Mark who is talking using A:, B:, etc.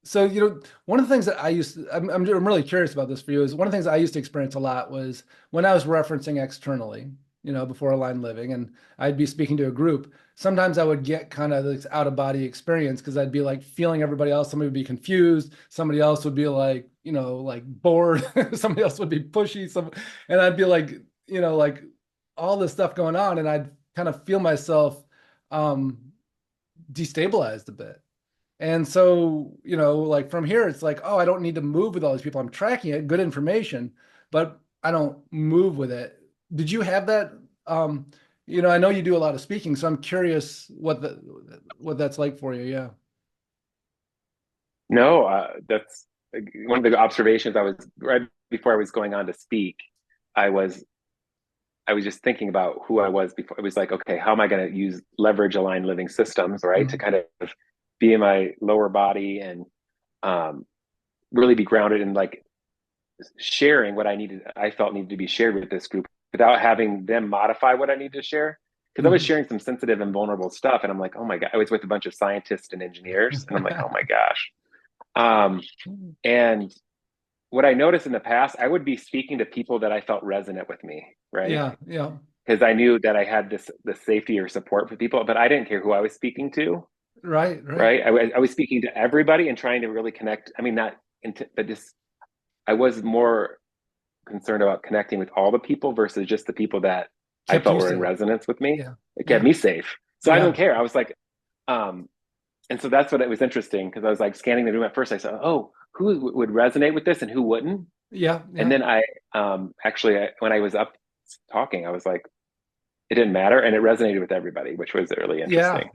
A: So, one of the things that I'm really curious about this for you is one of the things I used to experience a lot was when I was referencing externally, before aligned living, and I'd be speaking to a group. Sometimes I would get kind of this out of body experience because I'd be like feeling everybody else. Somebody would be confused. Somebody else would be like, like bored. Somebody else would be pushy. And I'd be like, like all this stuff going on. And I'd kind of feel myself um, destabilized a bit. And so, like from here, it's like, oh, I don't need to move with all these people. I'm tracking it, good information, but I don't move with it. Did you have that? Um, I know you do a lot of speaking, so I'm curious what that's like for you. Yeah.
B: No, that's one of the observations I was right before I was going on to speak. I was I was just thinking about who I was before. It was like, okay, how am I going to use leverage aligned living systems, right, to
A: Mhm.
B: kind of be in my lower body and um, really be grounded in like sharing what I felt needed to be shared with this group without having them modify what I need to share. Because I was
A: Mhm.
B: sharing some sensitive and vulnerable stuff, and I'm like, oh my god, I was with a bunch of scientists and engineers, and I'm like, oh my gosh. Um, and what I noticed in the past, I would be speaking to people that I felt resonant with me, right?
A: Yeah, yeah.
B: Because I knew that I had this safety or support for people, but I didn't care who I was speaking to,
A: Right, right.
B: right? I was speaking to everybody and trying to really connect. I mean, not into, but just I was more concerned about connecting with all the people versus just the people that I
A: Kept
B: felt
A: you
B: were in
A: safe.
B: resonance with me.
A: Yeah,
B: It kept
A: yeah,
B: me safe. So I don't
A: yeah.
B: care. I was like, um, and so that's what it was interesting because I was like scanning the room at first. I saw, oh, who would resonate with this and who wouldn't?
A: Yeah,
B: And
A: yeah.
B: then when I was up talking, I was like, it didn't matter, and it resonated with everybody, which was really
A: Yeah,
B: interesting.